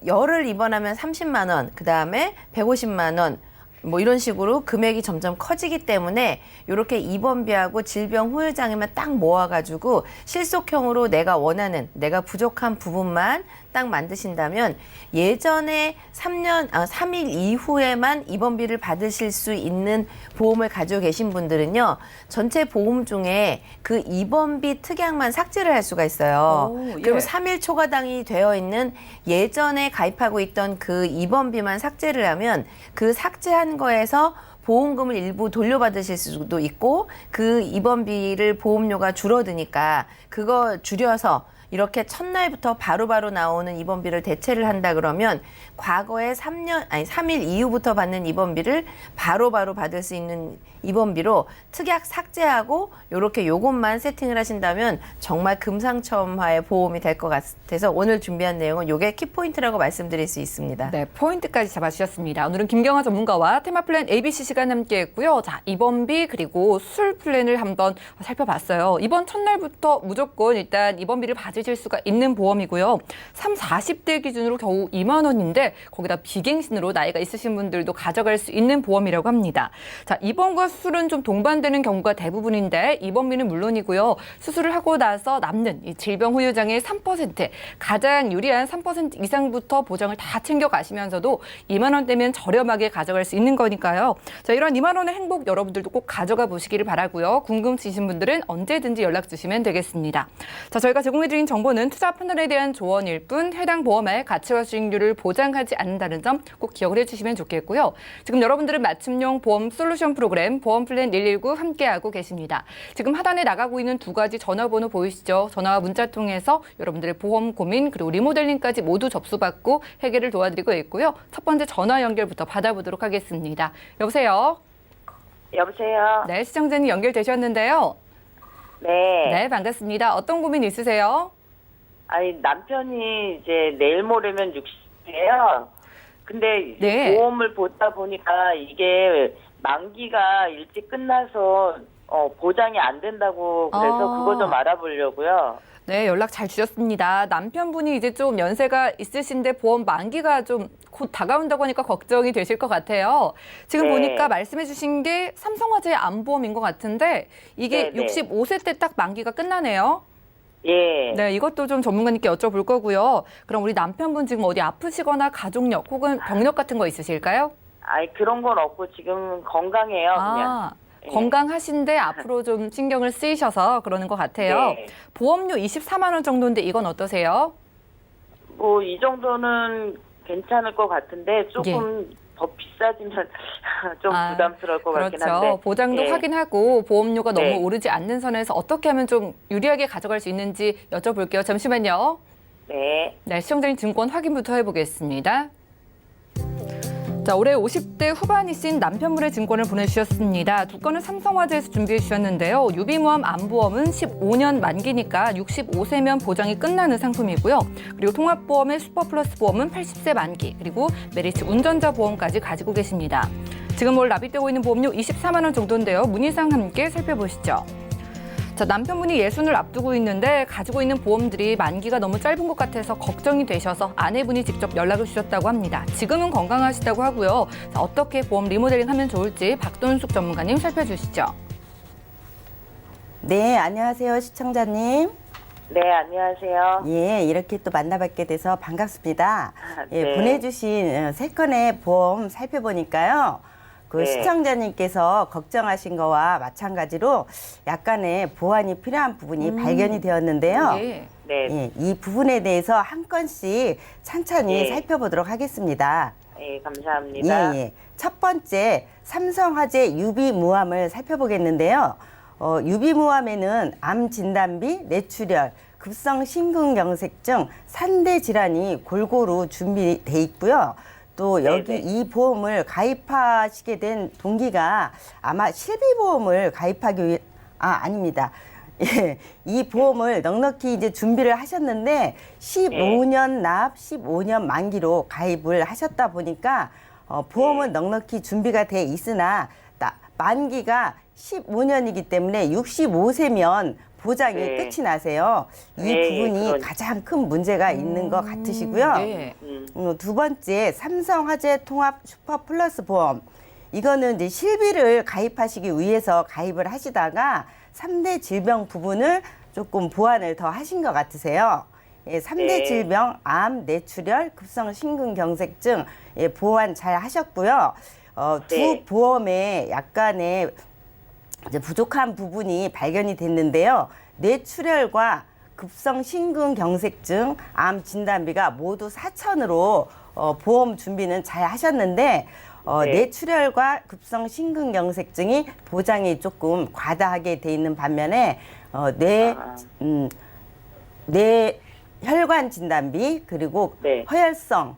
열을 입원하면 30만 원, 그 다음에 150만 원, 뭐 이런 식으로 금액이 점점 커지기 때문에 이렇게 입원비하고 질병 후유장애만 딱 모아가지고 실속형으로 내가 원하는, 내가 부족한 부분만 딱 만드신다면 예전에 3일 이후에만 입원비를 받으실 수 있는 보험을 가지고 계신 분들은요. 전체 보험 중에 그 입원비 특약만 삭제를 할 수가 있어요. 그리고 3일 초과당이 되어 있는 예전에 가입하고 있던 그 입원비만 삭제를 하면 그 삭제한 거에서 보험금을 일부 돌려받으실 수도 있고 그 입원비를 보험료가 줄어드니까 그거 줄여서 이렇게 첫날부터 바로바로 나오는 입원비를 대체를 한다 그러면 과거에 3일 이후부터 받는 입원비를 바로바로 받을 수 있는 입원비로 특약 삭제하고 이렇게 요것만 세팅을 하신다면 정말 금상첨화의 보험이 될 것 같아서 오늘 준비한 내용은 요게 키포인트라고 말씀드릴 수 있습니다. 네, 포인트까지 잡아주셨습니다. 오늘은 김경아 전문가와 테마플랜 ABC 시간 함께했고요. 자, 입원비 그리고 수술 플랜을 한번 살펴봤어요. 입원 첫날부터 무조건 일단 입원비를 받으실 수가 있는 보험이고요. 40대 기준으로 겨우 2만 원인데 거기다 비갱신으로 나이가 있으신 분들도 가져갈 수 있는 보험이라고 합니다. 자, 입원과 수술은 좀 동반되는 경우가 대부분인데 입원비는 물론이고요. 수술을 하고 나서 남는 이 질병 후유장애 3% 가장 유리한 3% 이상부터 보장을 다 챙겨가시면서도 2만 원대면 저렴하게 가져갈 수 있는 거니까요. 자, 이런 2만 원의 행복 여러분들도 꼭 가져가 보시기를 바라고요. 궁금하신 분들은 언제든지 연락 주시면 되겠습니다. 자, 저희가 제공해드린 정보는 투자 판단에 대한 조언일 뿐 해당 보험의 가치와 수익률을 보장하지 않는다는 점 꼭 기억을 해주시면 좋겠고요. 지금 여러분들은 맞춤형 보험 솔루션 프로그램 보험플랜 119 함께하고 계십니다. 지금 하단에 나가고 있는 두 가지 전화번호 보이시죠? 전화와 문자 통해서 여러분들의 보험 고민 그리고 리모델링까지 모두 접수받고 해결을 도와드리고 있고요. 첫 번째 전화 연결부터 받아보도록 하겠습니다. 여보세요? 여보세요? 네, 시청자님 연결되셨는데요. 네. 네, 반갑습니다. 어떤 고민 있으세요? 아니, 남편이 이제 내일 모레면 60이에요. 근데 네. 보험을 보다 보니까 이게 만기가 일찍 끝나서 보장이 안 된다고 그래서 그거 좀 알아보려고요. 네, 연락 잘 주셨습니다. 남편분이 이제 좀 연세가 있으신데 보험 만기가 좀 곧 다가온다고 하니까 걱정이 되실 것 같아요. 지금 네. 보니까 말씀해 주신 게 삼성화재 암보험인 것 같은데 이게 네, 네. 65세 때 딱 만기가 끝나네요. 예. 네, 이것도 좀 전문가님께 여쭤볼 거고요. 그럼 우리 남편분 지금 어디 아프시거나 가족력 혹은 병력 같은 거 있으실까요? 아니, 그런 건 없고 지금 건강해요, 그냥. 예. 건강하신데 앞으로 좀 신경을 쓰이셔서 그러는 것 같아요. 네. 보험료 24만 원 정도인데 이건 어떠세요? 뭐, 이 정도는 괜찮을 것 같은데 조금 더 비싸지면 좀 부담스러울 것 같긴 그렇죠. 한데. 보장도 예. 확인하고 보험료가 너무 네. 오르지 않는 선에서 어떻게 하면 좀 유리하게 가져갈 수 있는지 여쭤볼게요. 잠시만요. 네. 네, 시청자님 증권 확인부터 해보겠습니다. 자, 올해 50대 후반이신 남편분의 증권을 보내주셨습니다. 두 건은 삼성화재에서 준비해 주셨는데요. 유비무함 암보험은 15년 만기니까 65세면 보장이 끝나는 상품이고요. 그리고 통합보험의 슈퍼플러스 보험은 80세 만기, 그리고 메리츠 운전자 보험까지 가지고 계십니다. 지금 올 납입되고 있는 보험료 24만 원 정도인데요. 문의사항 함께 살펴보시죠. 자, 남편분이 예순을 앞두고 있는데 가지고 있는 보험들이 만기가 너무 짧은 것 같아서 걱정이 되셔서 아내분이 직접 연락을 주셨다고 합니다. 지금은 건강하시다고 하고요. 자, 어떻게 보험 리모델링 하면 좋을지 박돈숙 전문가님 살펴주시죠. 네, 안녕하세요, 시청자님. 네, 안녕하세요. 예, 이렇게 또 만나뵙게 돼서 반갑습니다. 예, 네. 보내주신 3건의 보험 살펴보니까요. 그 네. 시청자님께서 걱정하신 거와 마찬가지로 약간의 보완이 필요한 부분이 발견이 되었는데요. 예. 네, 예, 이 부분에 대해서 한 건씩 천천히 네. 살펴보도록 하겠습니다. 네, 감사합니다. 예, 예. 첫 번째, 삼성화재 유비무암을 살펴보겠는데요. 유비무암에는 암 진단비, 뇌출혈, 급성 심근경색증 3대 질환이 골고루 준비돼 있고요. 또 여기 네네. 이 보험을 가입하시게 된 동기가 아마 실비보험을 가입하기 위해 아닙니다. 예, 이 보험을 넉넉히 이제 준비를 하셨는데 15년 납, 15년 만기로 가입을 하셨다 보니까 보험은 넉넉히 준비가 돼 있으나 만기가 15년이기 때문에 65세면 보장이 네. 끝이 나세요. 이 네, 부분이 그러니까. 가장 큰 문제가 있는 것 같으시고요. 네. 두 번째, 삼성화재 통합 슈퍼플러스 보험. 이거는 이제 실비를 가입하시기 위해서 가입을 하시다가 3대 질병 부분을 조금 보완을 더 하신 것 같으세요. 예, 3대 네. 질병, 암, 뇌출혈, 급성 심근경색증 예, 보완 잘 하셨고요. 두 네. 보험에 약간의 이제 부족한 부분이 발견이 됐는데요. 뇌출혈과 급성 심근경색증, 암 진단비가 모두 4천으로 보험 준비는 잘 하셨는데 네. 뇌출혈과 급성 심근경색증이 보장이 조금 과다하게 돼 있는 반면에 뇌 혈관 진단비 그리고 네. 허혈성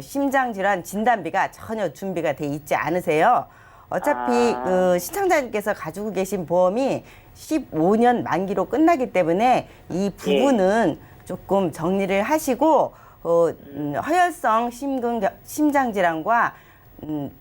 심장질환 진단비가 전혀 준비가 돼 있지 않으세요. 어차피 그 시청자님께서 가지고 계신 보험이 15년 만기로 끝나기 때문에 이 부분은 조금 정리를 하시고 허혈성 심장질환과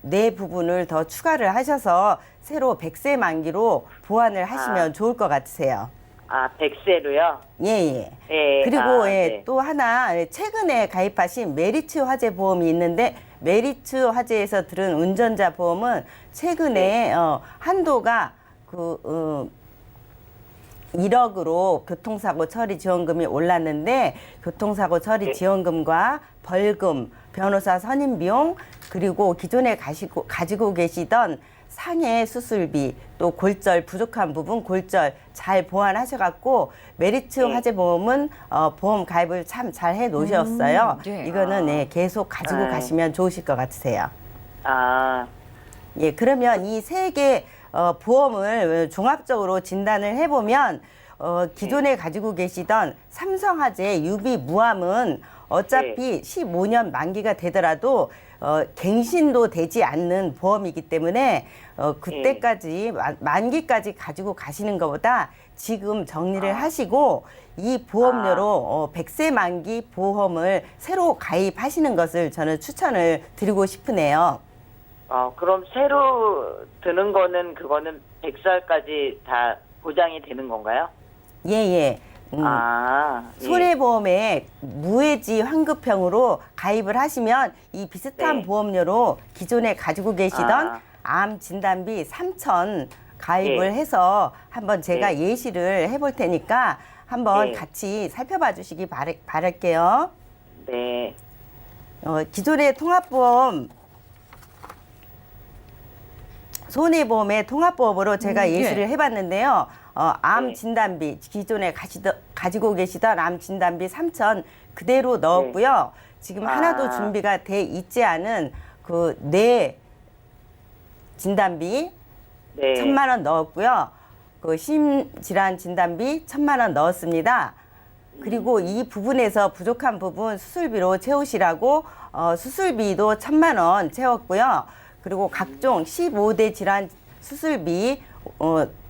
뇌 부분을 더 추가를 하셔서 새로 100세 만기로 보완을 하시면 좋을 것 같으세요. 아, 100세로요? 예, 예. 네. 그리고 아, 예, 네. 또 하나 최근에 가입하신 메리츠 화재 보험이 있는데 메리츠 화재에서 들은 운전자 보험은 최근에 한도가 1억으로 교통사고 처리 지원금이 올랐는데 교통사고 처리 지원금과 벌금, 변호사 선임 비용 그리고 기존에 가지고 계시던 상해 수술비 또 골절 부족한 부분 골절 잘 보완하셔갖고 메리츠 화재 보험은 보험 가입을 참 잘 해 놓으셨어요. 네. 이거는 예, 계속 가지고 가시면 좋으실 것 같으세요. 아, 예, 그러면 이 세 개 보험을 종합적으로 진단을 해보면 기존에 가지고 계시던 삼성화재 유비무암은 어차피 15년 만기가 되더라도 갱신도 되지 않는 보험이기 때문에 그때까지 만기까지 가지고 가시는 것보다 지금 정리를 하시고 이 보험료로 100세 만기 보험을 새로 가입하시는 것을 저는 추천을 드리고 싶으네요. 그럼 새로 드는 거는 그거는 100살까지 다 보장이 되는 건가요? 예, 예. 예. 손해보험에 무해지 환급형으로 가입을 하시면 이 비슷한 네. 보험료로 기존에 가지고 계시던 암 진단비 3천 가입을 네. 해서 한번 제가 네. 예시를 해볼 테니까 한번 네. 같이 살펴봐 주시기 바랄게요. 네. 기존의 통합보험 손해보험의 통합보험으로 제가 예시를 해봤는데요. 암 네. 진단비 기존에 가지고 계시던 암 진단비 3천 그대로 넣었고요. 지금 하나도 준비가 돼 있지 않은 그 뇌 진단비 네. 1,000만 원 넣었고요. 그 심질환 진단비 1,000만 원 넣었습니다. 그리고 이 부분에서 부족한 부분 수술비로 채우시라고 수술비도 1,000만 원 채웠고요. 그리고 각종 15대 질환 수술비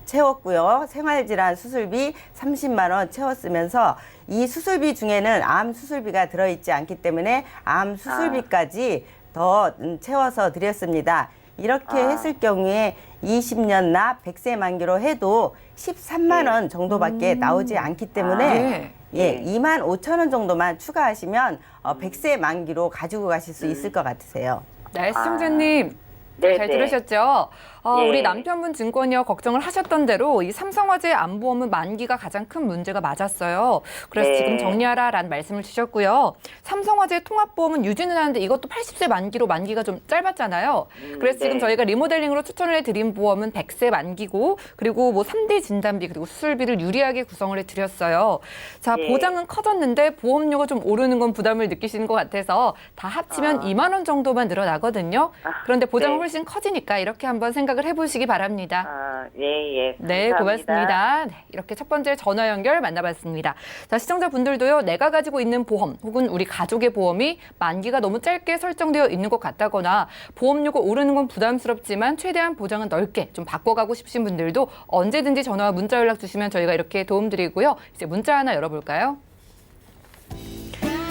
채웠고요. 생활질환 수술비 30만 원 채웠으면서 이 수술비 중에는 암 수술비가 들어있지 않기 때문에 암 수술비까지 더 채워서 드렸습니다. 이렇게 했을 경우에 20년 납 100세 만기로 해도 13만 원 정도밖에 나오지 않기 때문에 예, 2만 5천 원 정도만 추가하시면 100세 만기로 가지고 가실 수 있을 것 같으세요. 네, 시청자님. 네, 잘 네. 들으셨죠? 예. 우리 남편분 증권이요 걱정을 하셨던 대로 이 삼성화재 안보험은 만기가 가장 큰 문제가 맞았어요. 그래서 네. 지금 정리하라라는 말씀을 주셨고요. 삼성화재 통합보험은 유지는 하는데 이것도 80세 만기로 만기가 좀 짧았잖아요. 그래서 지금 네. 저희가 리모델링으로 추천을 해드린 보험은 100세 만기고 그리고 뭐 3대 진단비 그리고 수술비를 유리하게 구성을 해드렸어요. 자, 예. 보장은 커졌는데 보험료가 좀 오르는 건 부담을 느끼시는 것 같아서 다 합치면 2만 원 정도만 늘어나거든요. 그런데 보장은 네. 훨씬 커지니까 이렇게 한번 생각을 해보시기 바랍니다. 예. 네, 감사합니다. 고맙습니다. 네, 이렇게 첫 번째 전화 연결 만나봤습니다. 자, 시청자분들도요, 내가 가지고 있는 보험 혹은 우리 가족의 보험이 만기가 너무 짧게 설정되어 있는 것 같다거나 보험료가 오르는 건 부담스럽지만 최대한 보장은 넓게 좀 바꿔가고 싶으신 분들도 언제든지 전화와 문자 연락 주시면 저희가 이렇게 도움드리고요. 이제 문자 하나 열어볼까요?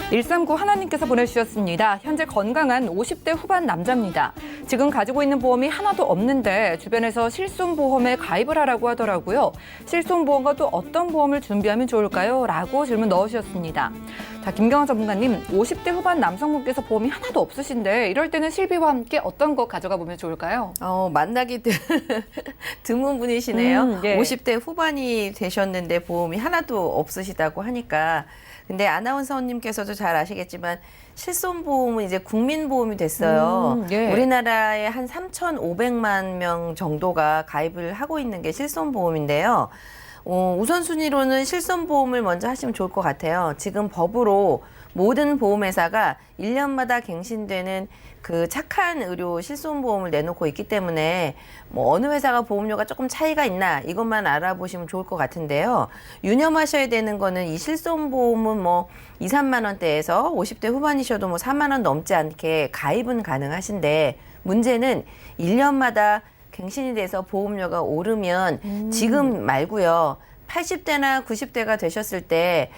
139 하나님께서 보내주셨습니다. 현재 건강한 50대 후반 남자입니다. 지금 가지고 있는 보험이 하나도 없는데 주변에서 실손보험에 가입을 하라고 하더라고요. 실손보험과 또 어떤 보험을 준비하면 좋을까요? 라고 질문 넣으셨습니다. 자, 김경환 전문가님, 50대 후반 남성분께서 보험이 하나도 없으신데 이럴 때는 실비와 함께 어떤 거 가져가 보면 좋을까요? 만나기 드문 분이시네요. 예. 50대 후반이 되셨는데 보험이 하나도 없으시다고 하니까. 근데 아나운서님께서도 잘 아시겠지만 실손보험은 이제 국민보험이 됐어요. 예. 우리나라에 한 3,500만 명 정도가 가입을 하고 있는 게 실손보험인데요. 우선순위로는 실손보험을 먼저 하시면 좋을 것 같아요. 지금 법으로 모든 보험회사가 1년마다 갱신되는 그 착한 의료 실손보험을 내놓고 있기 때문에 뭐 어느 회사가 보험료가 조금 차이가 있나 이것만 알아보시면 좋을 것 같은데요. 유념하셔야 되는 거는 이 실손보험은 뭐 2, 3만 원대에서 50대 후반이셔도 뭐 4만 원 넘지 않게 가입은 가능하신데 문제는 1년마다 갱신이 돼서 보험료가 오르면 지금 말고요. 80대나 90대가 되셨을 때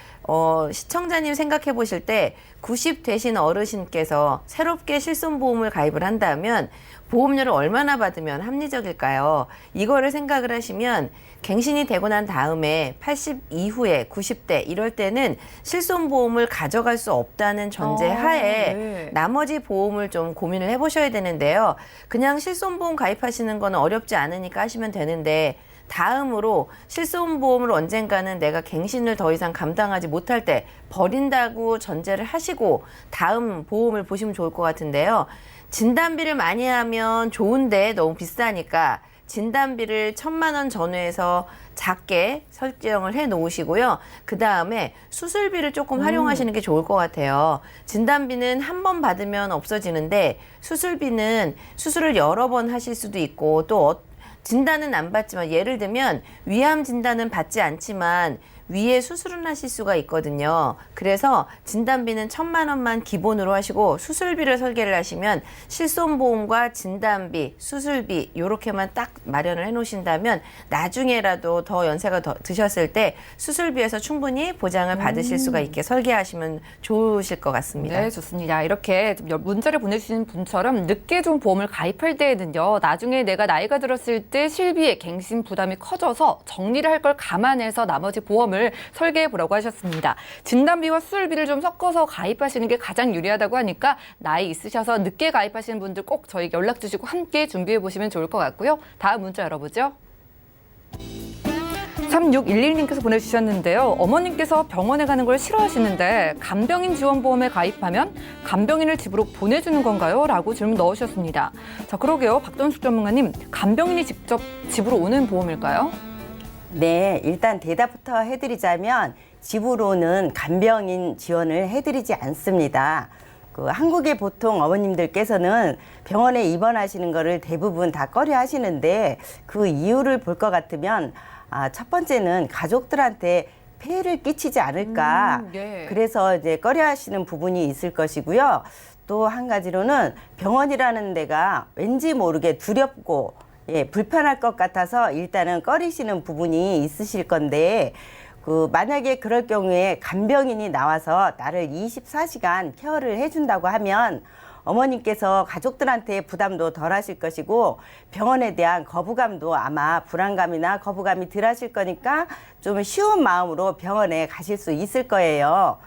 시청자님 생각해 보실 때 90 되신 어르신께서 새롭게 실손보험을 가입을 한다면 보험료를 얼마나 받으면 합리적일까요? 이거를 생각을 하시면 갱신이 되고 난 다음에 80 이후에 90대 이럴 때는 실손보험을 가져갈 수 없다는 전제 하에 네. 나머지 보험을 좀 고민을 해보셔야 되는데요. 그냥 실손보험 가입하시는 건 어렵지 않으니까 하시면 되는데 다음으로 실손보험을 언젠가는 내가 갱신을 더 이상 감당하지 못할 때 버린다고 전제를 하시고 다음 보험을 보시면 좋을 것 같은데요. 진단비를 많이 하면 좋은데 너무 비싸니까 진단비를 1,000만 원 전후에서 작게 설정을 해 놓으시고요. 그 다음에 수술비를 조금 활용하시는 게 좋을 것 같아요. 진단비는 한 번 받으면 없어지는데 수술비는 수술을 여러 번 하실 수도 있고 또 진단은 안 받지만 예를 들면 위암 진단은 받지 않지만 위에 수술은 하실 수가 있거든요. 그래서 진단비는 1,000만 원만 기본으로 하시고 수술비를 설계를 하시면 실손보험과 진단비, 수술비 이렇게만 딱 마련을 해놓으신다면 나중에라도 더 연세가 더 드셨을 때 수술비에서 충분히 보장을 받으실 수가 있게 설계하시면 좋으실 것 같습니다. 네, 좋습니다. 이렇게 문자를 보내주신 분처럼 늦게 좀 보험을 가입할 때에는요. 나중에 내가 나이가 들었을 때 실비의 갱신 부담이 커져서 정리를 할 걸 감안해서 나머지 보험을 설계해 보라고 하셨습니다. 진단비와 수술비를 좀 섞어서 가입하시는 게 가장 유리하다고 하니까 나이 있으셔서 늦게 가입하시는 분들 꼭 저희에게 연락 주시고 함께 준비해 보시면 좋을 것 같고요. 다음 문자 열어보죠. 3611님께서 보내주셨는데요. 어머님께서 병원에 가는 걸 싫어하시는데 간병인 지원보험에 가입하면 간병인을 집으로 보내주는 건가요? 라고 질문 넣으셨습니다. 자, 그러게요. 박돈숙 전문가님, 간병인이 직접 집으로 오는 보험일까요? 네, 일단 대답부터 해드리자면 집으로는 간병인 지원을 해드리지 않습니다. 한국의 보통 어머님들께서는 병원에 입원하시는 거를 대부분 다 꺼려 하시는데 그 이유를 볼 것 같으면 첫 번째는 가족들한테 폐해를 끼치지 않을까. 예. 그래서 이제 꺼려 하시는 부분이 있을 것이고요. 또 한 가지로는 병원이라는 데가 왠지 모르게 두렵고 불편할 것 같아서 일단은 꺼리시는 부분이 있으실 건데 만약에 그럴 경우에 간병인이 나와서 나를 24시간 케어를 해준다고 하면 어머님께서 가족들한테 부담도 덜 하실 것이고 병원에 대한 거부감도 아마 불안감이나 거부감이 덜 하실 거니까 좀 쉬운 마음으로 병원에 가실 수 있을 거예요.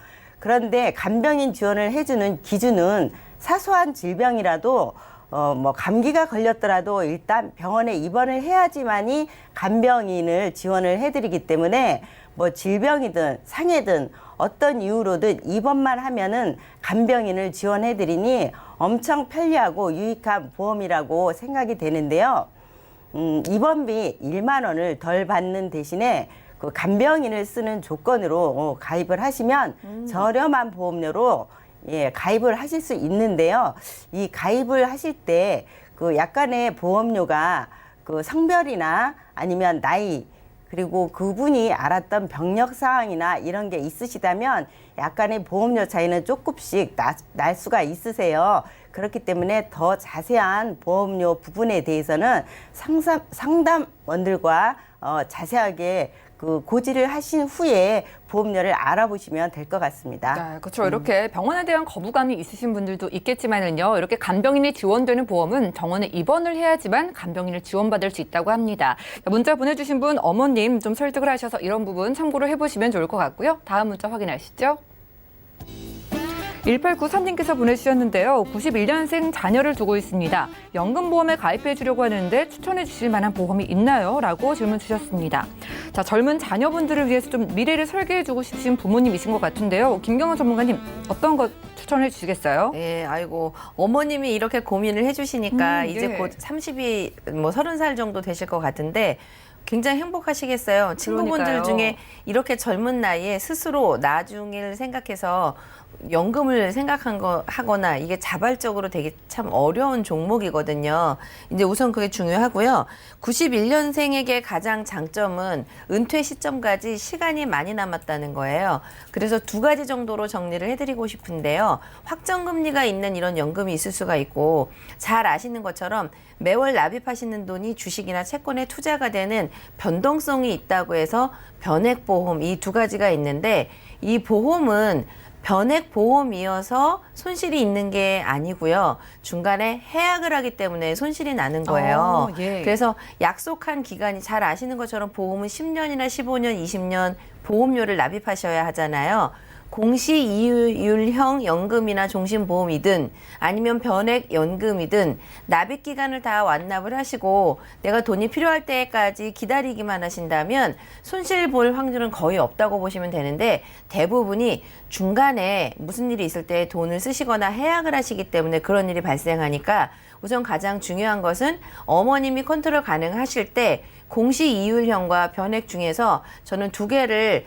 그런데 간병인 지원을 해주는 기준은 사소한 질병이라도 뭐 감기가 걸렸더라도 일단 병원에 입원을 해야지만이 간병인을 지원을 해드리기 때문에 뭐 질병이든 상해든 어떤 이유로든 입원만 하면은 간병인을 지원해드리니 엄청 편리하고 유익한 보험이라고 생각이 되는데요. 입원비 1만 원을 덜 받는 대신에 그 간병인을 쓰는 조건으로 가입을 하시면 저렴한 보험료로 예, 가입을 하실 수 있는데요. 이 가입을 하실 때 그 약간의 보험료가 그 성별이나 아니면 나이 그리고 그분이 알았던 병력 사항이나 이런 게 있으시다면 약간의 보험료 차이는 조금씩 날 수가 있으세요. 그렇기 때문에 더 자세한 보험료 부분에 대해서는 상담원들과 자세하게 그 고지를 하신 후에 보험료를 알아보시면 될 것 같습니다. 네, 그렇죠. 이렇게 병원에 대한 거부감이 있으신 분들도 있겠지만은요. 이렇게 간병인이 지원되는 보험은 병원에 입원을 해야지만 간병인을 지원받을 수 있다고 합니다. 문자 보내주신 분 어머님 좀 설득을 하셔서 이런 부분 참고를 해보시면 좋을 것 같고요. 다음 문자 확인하시죠. 1893님께서 보내주셨는데요. 91년생 자녀를 두고 있습니다. 연금보험에 가입해 주려고 하는데 추천해 주실 만한 보험이 있나요? 라고 질문 주셨습니다. 자, 젊은 자녀분들을 위해서 좀 미래를 설계해 주고 싶으신 부모님이신 것 같은데요. 김경원 전문가님, 어떤 것 추천해 주시겠어요? 네, 아이고 어머님이 이렇게 고민을 해주시니까 이제 예. 곧 30이 뭐 30살 정도 되실 것 같은데 굉장히 행복하시겠어요. 친구분들 그러니까요. 중에 이렇게 젊은 나이에 스스로 나중을 생각해서 연금을 하거나 이게 자발적으로 되게 참 어려운 종목이거든요. 이제 우선 그게 중요하고요. 91년생에게 가장 장점은 은퇴 시점까지 시간이 많이 남았다는 거예요. 그래서 두 가지 정도로 정리를 해드리고 싶은데요. 확정금리가 있는 이런 연금이 있을 수가 있고 잘 아시는 것처럼 매월 납입하시는 돈이 주식이나 채권에 투자가 되는 변동성이 있다고 해서 변액보험 이 두 가지가 있는데 이 보험은 변액 보험이어서 손실이 있는 게 아니고요. 중간에 해약을 하기 때문에 손실이 나는 거예요. 예. 그래서 약속한 기간이 잘 아시는 것처럼 보험은 10년이나 15년, 20년 보험료를 납입하셔야 하잖아요. 공시이율형 연금이나 종신보험이든 아니면 변액 연금이든 납입 기간을 다 완납을 하시고 내가 돈이 필요할 때까지 기다리기만 하신다면 손실 볼 확률은 거의 없다고 보시면 되는데 대부분이 중간에 무슨 일이 있을 때 돈을 쓰시거나 해약을 하시기 때문에 그런 일이 발생하니까 우선 가장 중요한 것은 어머님이 컨트롤 가능하실 때 공시이율형과 변액 중에서 저는 두 개를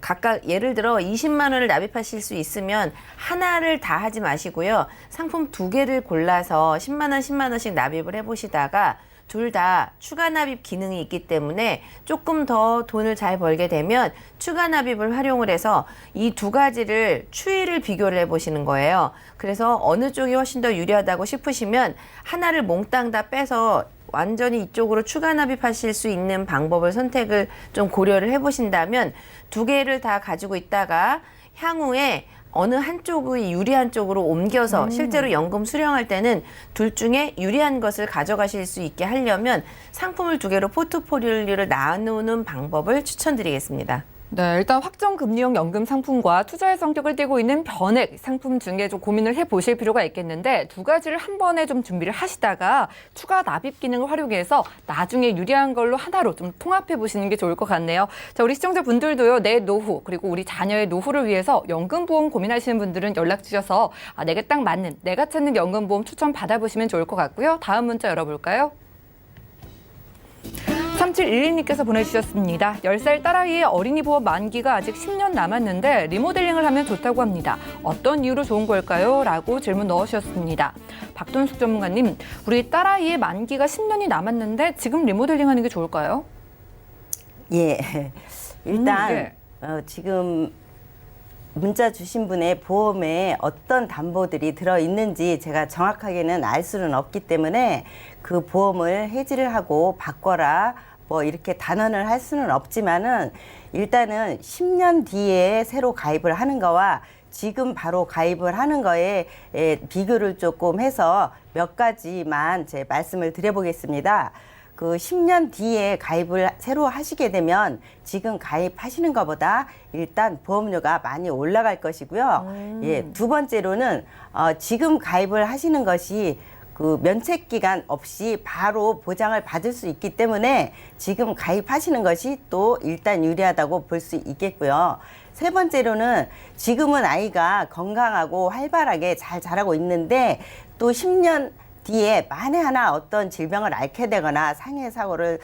각각 예를 들어 20만 원을 납입하실 수 있으면 하나를 다 하지 마시고요. 상품 두 개를 골라서 10만 원, 10만 원씩 납입을 해보시다가 둘 다 추가 납입 기능이 있기 때문에 조금 더 돈을 잘 벌게 되면 추가 납입을 활용을 해서 이 두 가지를 추이를 비교를 해보시는 거예요. 그래서 어느 쪽이 훨씬 더 유리하다고 싶으시면 하나를 몽땅 다 빼서 완전히 이쪽으로 추가 납입하실 수 있는 방법을 선택을 좀 고려를 해보신다면 두 개를 다 가지고 있다가 향후에 어느 한쪽의 유리한 쪽으로 옮겨서 실제로 연금 수령할 때는 둘 중에 유리한 것을 가져가실 수 있게 하려면 상품을 두 개로 포트폴리오를 나누는 방법을 추천드리겠습니다. 네, 일단 확정금리형 연금 상품과 투자의 성격을 띠고 있는 변액 상품 중에 좀 고민을 해보실 필요가 있겠는데 두 가지를 한 번에 좀 준비를 하시다가 추가 납입 기능을 활용해서 나중에 유리한 걸로 하나로 좀 통합해 보시는 게 좋을 것 같네요. 자, 우리 시청자분들도요, 내 노후 그리고 우리 자녀의 노후를 위해서 연금보험 고민하시는 분들은 연락 주셔서 내게 딱 맞는, 내가 찾는 연금보험 추천 받아보시면 좋을 것 같고요. 다음 문자 열어볼까요? 3712님께서 보내주셨습니다. 10살 딸아이의 어린이 보험 만기가 아직 10년 남았는데 리모델링을 하면 좋다고 합니다. 어떤 이유로 좋은 걸까요? 라고 질문 넣으셨습니다. 박돈숙 전문가님, 우리 딸아이의 만기가 10년이 남았는데 지금 리모델링하는 게 좋을까요? 예. 일단 예. 지금 문자 주신 분의 보험에 어떤 담보들이 들어있는지 제가 정확하게는 알 수는 없기 때문에 그 보험을 해지를 하고 바꿔라 뭐 이렇게 단언을 할 수는 없지만은 일단은 10년 뒤에 새로 가입을 하는 거와 지금 바로 가입을 하는 거에 비교를 조금 해서 몇 가지만 제 말씀을 드려보겠습니다. 그 10년 뒤에 가입을 새로 하시게 되면 지금 가입하시는 것보다 일단 보험료가 많이 올라갈 것이고요. 예, 두 번째로는 지금 가입을 하시는 것이 그 면책 기간 없이 바로 보장을 받을 수 있기 때문에 지금 가입하시는 것이 또 일단 유리하다고 볼 수 있겠고요. 세 번째로는 지금은 아이가 건강하고 활발하게 잘 자라고 있는데 또 10년 뒤에 만에 하나 어떤 질병을 앓게 되거나 상해 사고를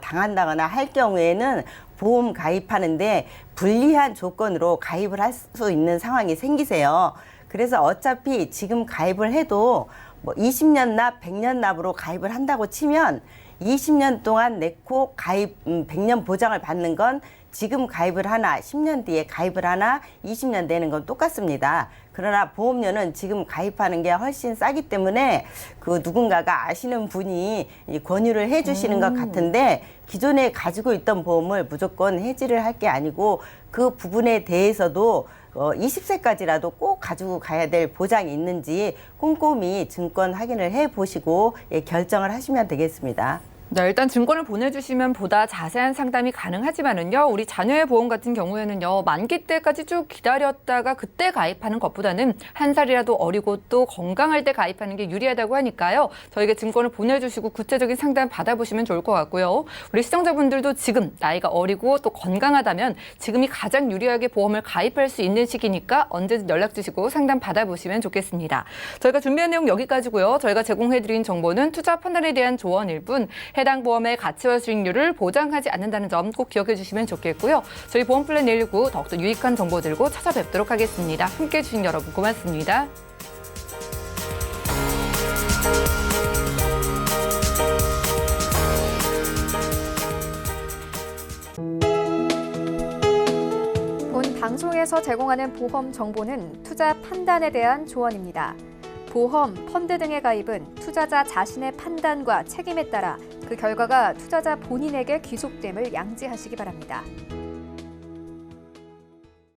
당한다거나 할 경우에는 보험 가입하는데 불리한 조건으로 가입을 할 수 있는 상황이 생기세요. 그래서 어차피 지금 가입을 해도 뭐 20년 납, 100년 납으로 가입을 한다고 치면 20년 동안 내고 가입 100년 보장을 받는 건 지금 가입을 하나, 10년 뒤에 가입을 하나, 20년 되는 건 똑같습니다. 그러나 보험료는 지금 가입하는 게 훨씬 싸기 때문에 그 누군가가 아시는 분이 권유를 해주시는 것 같은데 기존에 가지고 있던 보험을 무조건 해지를 할 게 아니고 그 부분에 대해서도 20세까지라도 꼭 가지고 가야 될 보장이 있는지 꼼꼼히 증권 확인을 해보시고 결정을 하시면 되겠습니다. 네, 일단 증권을 보내주시면 보다 자세한 상담이 가능하지만은요, 우리 자녀의 보험 같은 경우에는요, 만기 때까지 쭉 기다렸다가 그때 가입하는 것보다는 한 살이라도 어리고 또 건강할 때 가입하는 게 유리하다고 하니까요, 저에게 증권을 보내주시고 구체적인 상담 받아보시면 좋을 것 같고요. 우리 시청자분들도 지금 나이가 어리고 또 건강하다면 지금이 가장 유리하게 보험을 가입할 수 있는 시기니까 언제든 연락 주시고 상담 받아보시면 좋겠습니다. 저희가 준비한 내용 여기까지고요. 저희가 제공해드린 정보는 투자 판단에 대한 조언일 뿐 해당 보험의 가치와 수익률을 보장하지 않는다는 점 꼭 기억해 주시면 좋겠고요. 저희 보험 플랜 119 더욱더 유익한 정보 들고 찾아뵙도록 하겠습니다. 함께해 주신 여러분 고맙습니다. 본 방송에서 제공하는 보험 정보는 투자 판단에 대한 조언입니다. 보험, 펀드 등의 가입은 투자자 자신의 판단과 책임에 따라 그 결과가 투자자 본인에게 귀속됨을 양지하시기 바랍니다.